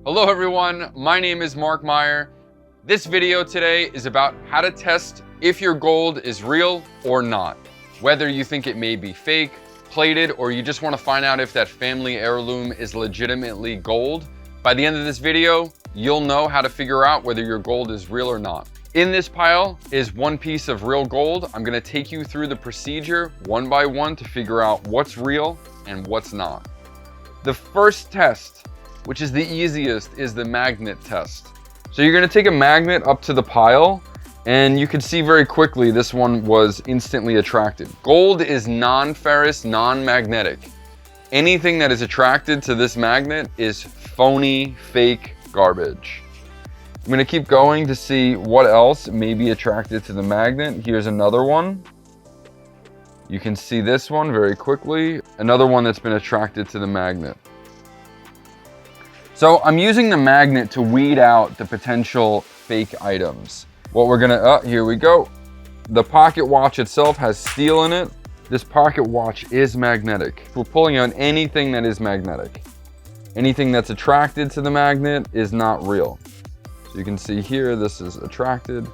Hello everyone, my name is Meyer. This video today is about how to test if your gold is real or not. Whether you think it may be fake, plated, or you just want to find out if that family heirloom is legitimately gold. By the end of this video, you'll know how to figure out whether your gold is real or not. In this pile is one piece of real gold. I'm going to take you through the procedure one by one to figure out what's real and what's not. The first test, which is the easiest, is the magnet test. So you're gonna take a magnet up to the pile, and you can see very quickly this one was instantly attracted. Gold is non-ferrous, non-magnetic. Anything that is attracted to this magnet is phony, fake garbage. I'm gonna keep going to see what else may be attracted to the magnet. Here's another one. You can see this one very quickly. Another one that's been attracted to the magnet. So I'm using the magnet to weed out the potential fake items. What we're gonna, here we go. The pocket watch itself has steel in it. This pocket watch is magnetic. We're pulling out anything that is magnetic. Anything that's attracted to the magnet is not real. So you can see here, this is attracted,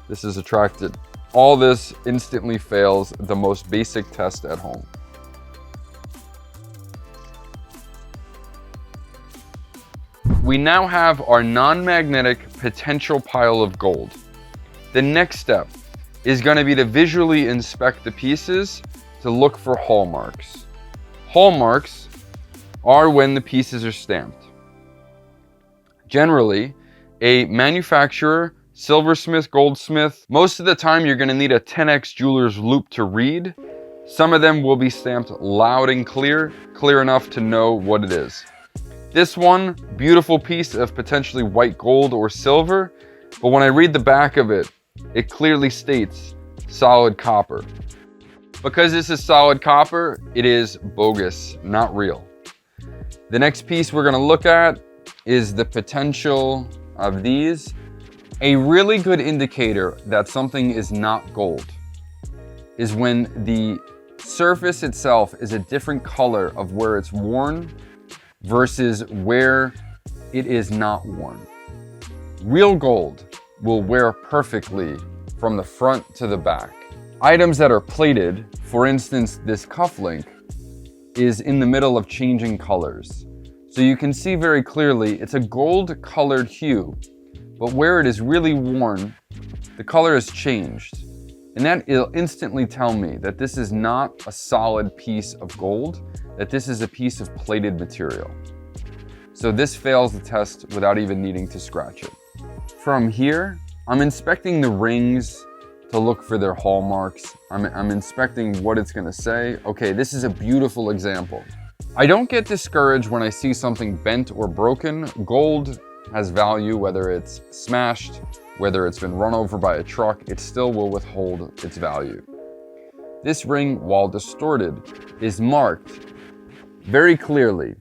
this is attracted. All this instantly fails the most basic test at home. We now have our non-magnetic potential pile of gold. The next step is going to be to visually inspect the pieces to look for hallmarks. Hallmarks are when the pieces are stamped. Generally, a manufacturer, silversmith, goldsmith, most of the time you're going to need a 10x jeweler's loupe to read. Some of them will be stamped loud and clear enough to know what it is. This one, beautiful piece of potentially white gold or silver, but when I read the back of it, it clearly states solid copper. Because this is solid copper, it is bogus, not real. The next piece we're gonna look at is the potential of these. A really good indicator that something is not gold is when the surface itself is a different color of where it's worn versus where it is not worn. Real gold will wear perfectly from the front to the back. Items that are plated, for instance, this cufflink, is in the middle of changing colors. So you can see very clearly it's a gold colored hue, but where it is really worn, the color has changed. And that will instantly tell me that this is not a solid piece of gold, that this is a piece of plated material. So this fails the test without even needing to scratch it. From here, I'm inspecting the rings to look for their hallmarks. I'm inspecting what it's gonna say. Okay, this is a beautiful example. I don't get discouraged when I see something bent or broken. Gold has value, whether it's smashed, whether it's been run over by a truck, it still will withhold its value. This ring, while distorted, is marked very clearly.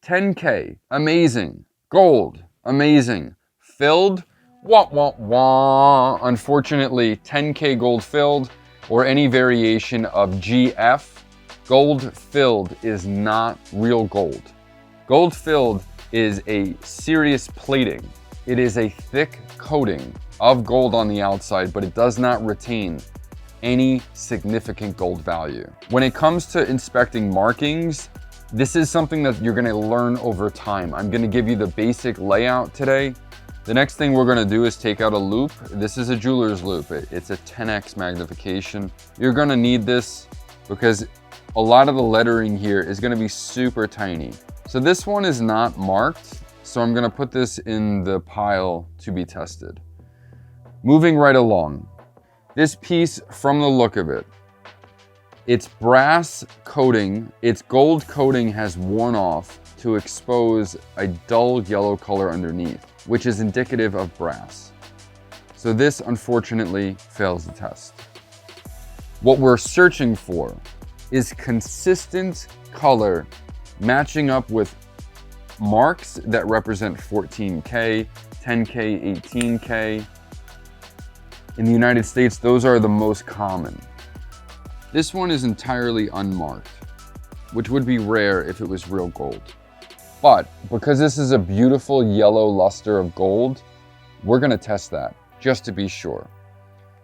10K, amazing. Gold, amazing. Filled, wah, wah, wah. Unfortunately, 10K gold filled, or any variation of GF, gold filled is not real gold. Gold filled is a serious plating. It is a thick coating of gold on the outside, but it does not retain any significant gold value. When it comes to inspecting markings, this is something that you're gonna learn over time. I'm gonna give you the basic layout today. The next thing we're gonna do is take out a loupe. This is a jeweler's loupe. It's a 10x magnification. You're gonna need this because a lot of the lettering here is gonna be super tiny. So this one is not marked, so I'm gonna put this in the pile to be tested. Moving right along. This piece, from the look of it, its brass coating, its gold coating has worn off to expose a dull yellow color underneath, which is indicative of brass. So this, unfortunately, fails the test. What we're searching for is consistent color matching up with marks that represent 14K, 10K, 18K. In the United States, those are the most common. This one is entirely unmarked, which would be rare if it was real gold. But because this is a beautiful yellow luster of gold, we're gonna test that just to be sure.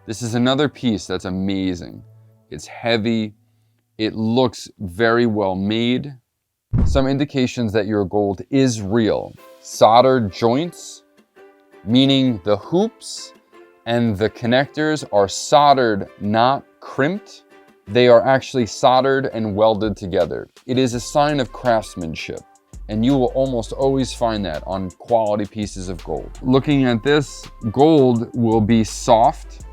This is another piece that's amazing. It's heavy. It looks very well made. Some indications that your gold is real. Soldered joints, meaning the hoops and the connectors are soldered, not crimped. They are actually soldered and welded together. It is a sign of craftsmanship, and you will almost always find that on quality pieces of gold. Looking at this, gold will be soft.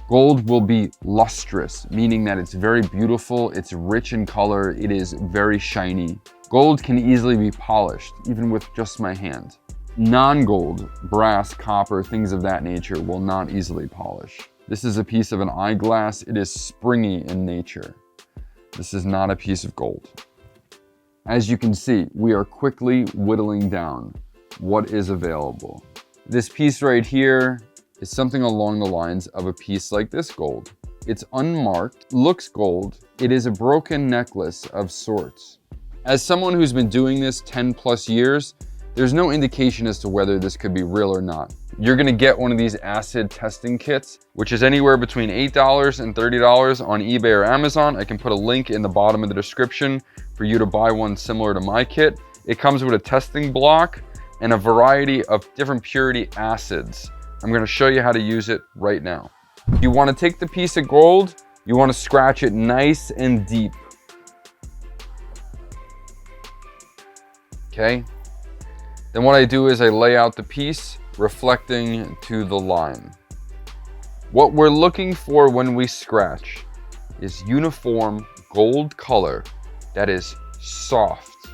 Gold will be lustrous, meaning that it's very beautiful, it's rich in color, it is very shiny. Gold can easily be polished, even with just my hand. Non-gold, brass, copper, things of that nature will not easily polish. This is a piece of an eyeglass. It is springy in nature. This is not a piece of gold. As you can see, we are quickly whittling down what is available. This piece right here is something along the lines of a piece like this gold. It's unmarked, looks gold. It is a broken necklace of sorts. As someone who's been doing this 10 plus years, there's no indication as to whether this could be real or not. You're gonna get one of these acid testing kits, which is anywhere between $8 and $30 on eBay or Amazon. I can put a link in the bottom of the description for you to buy one similar to my kit. It comes with a testing block and a variety of different purity acids. I'm gonna show you how to use it right now. You wanna take the piece of gold, you wanna scratch it nice and deep. Okay? Then what I do is I lay out the piece reflecting to the line. What we're looking for when we scratch is uniform gold color that is soft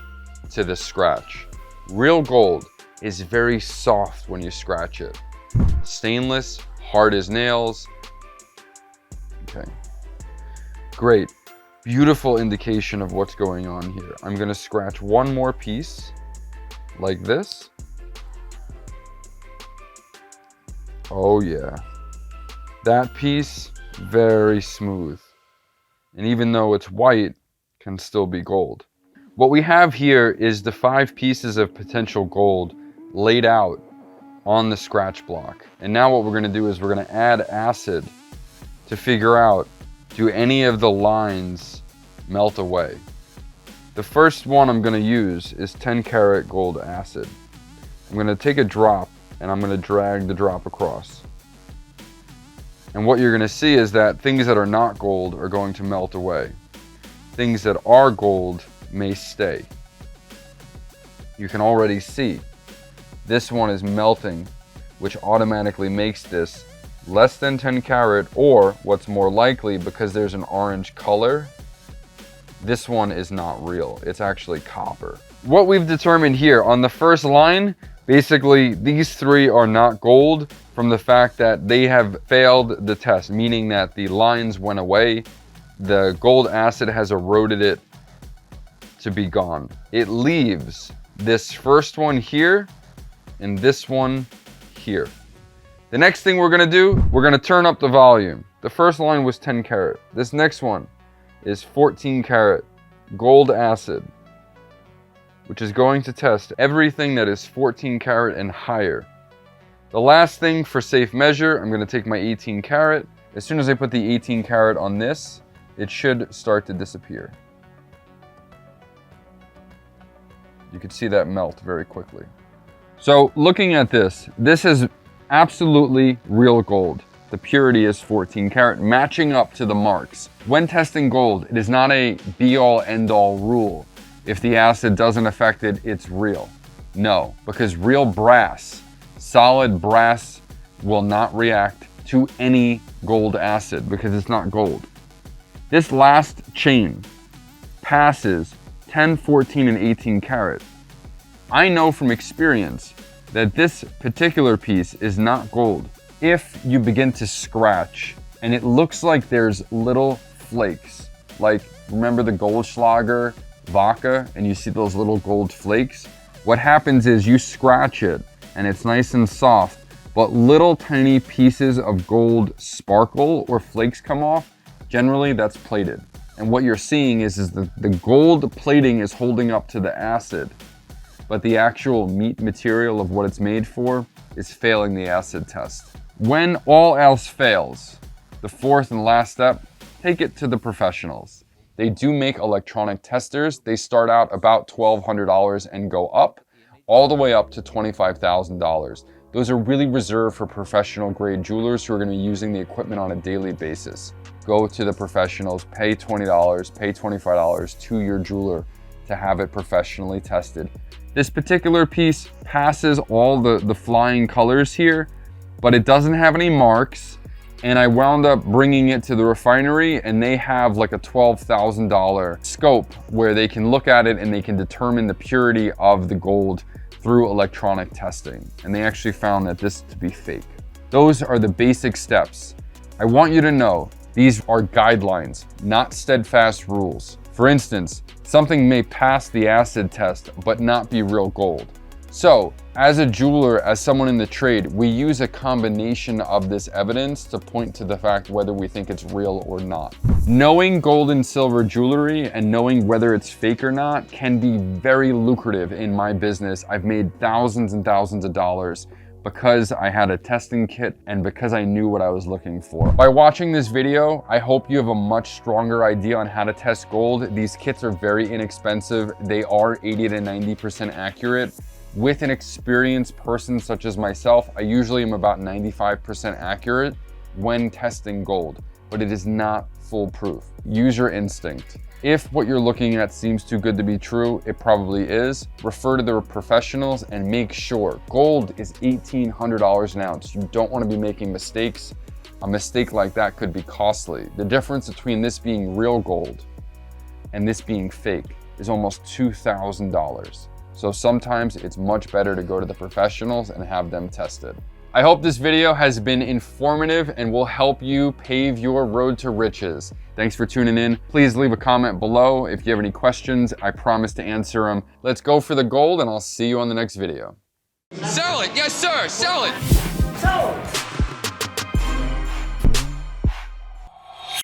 to the scratch. Real gold is very soft when you scratch it. Stainless, hard as nails. Okay, great. Beautiful indication of what's going on here. I'm gonna scratch one more piece like this. Oh yeah, that piece, very smooth. And even though it's white, can still be gold. What we have here is the 5 pieces of potential gold laid out on the scratch block. And now what we're gonna do is we're gonna add acid to figure out, do any of the lines melt away? The first one I'm gonna use is 10 karat gold acid. I'm gonna take a drop and I'm gonna drag the drop across. And what you're gonna see is that things that are not gold are going to melt away. Things that are gold may stay. You can already see this one is melting, which automatically makes this less than 10 karat, or what's more likely, because there's an orange color, this one is not real. It's actually copper. What we've determined here on the first line, basically these 3 are not gold from the fact that they have failed the test, meaning that the lines went away. The gold acid has eroded it to be gone. It leaves this first one here and this one here. The next thing we're gonna do, we're gonna turn up the volume. The first line was 10 karat. This next one is 14 karat gold acid, which is going to test everything that is 14 karat and higher. The last thing for safe measure, I'm gonna take my 18 karat. As soon as I put the 18 karat on this, it should start to disappear. You can see that melt very quickly. So looking at this is absolutely real gold. The purity is 14 karat, matching up to the marks. When testing gold, it is not a be-all, end-all rule. If the acid doesn't affect it, it's real. No, because real brass, solid brass, will not react to any gold acid because it's not gold. This last chain passes 10, 14, and 18 karat. I know from experience that this particular piece is not gold. If you begin to scratch and it looks like there's little flakes, like remember the Goldschlager vodka and you see those little gold flakes? What happens is you scratch it and it's nice and soft, but little tiny pieces of gold sparkle or flakes come off. Generally that's plated. And what you're seeing is the gold plating is holding up to the acid. but the actual meat material of what it's made for is failing the acid test. When all else fails, the fourth and last step, take it to the professionals. They do make electronic testers. They start out about $1,200 and go up, all the way up to $25,000. Those are really reserved for professional grade jewelers who are going to be using the equipment on a daily basis. Go to the professionals, pay $20, pay $25 to your jeweler to have it professionally tested. This particular piece passes all the flying colors here, but it doesn't have any marks. And I wound up bringing it to the refinery, and they have like a $12,000 scope where they can look at it and they can determine the purity of the gold through electronic testing. And they actually found that this to be fake. Those are the basic steps. I want you to know these are guidelines, not steadfast rules. For instance, something may pass the acid test but not be real gold. So, as a jeweler, as someone in the trade, we use a combination of this evidence to point to the fact whether we think it's real or not. Knowing gold and silver jewelry and knowing whether it's fake or not can be very lucrative in my business. I've made thousands and thousands of dollars because I had a testing kit and because I knew what I was looking for. By watching this video, I hope you have a much stronger idea on how to test gold. These kits are very inexpensive. They are 80 to 90% accurate. With an experienced person such as myself, I usually am about 95% accurate when testing gold, but it is not foolproof. Use your instinct. If what you're looking at seems too good to be true, it probably is. Refer to the professionals and make sure. Gold is $1,800 an ounce. You don't want to be making mistakes. A mistake like that could be costly. The difference between this being real gold and this being fake is almost $2,000. So sometimes it's much better to go to the professionals and have them tested. I hope this video has been informative and will help you pave your road to riches. Thanks for tuning in. Please leave a comment below if you have any questions. I promise to answer them. Let's go for the gold, and I'll see you on the next video. Sell it, yes sir, sell it. Sell it.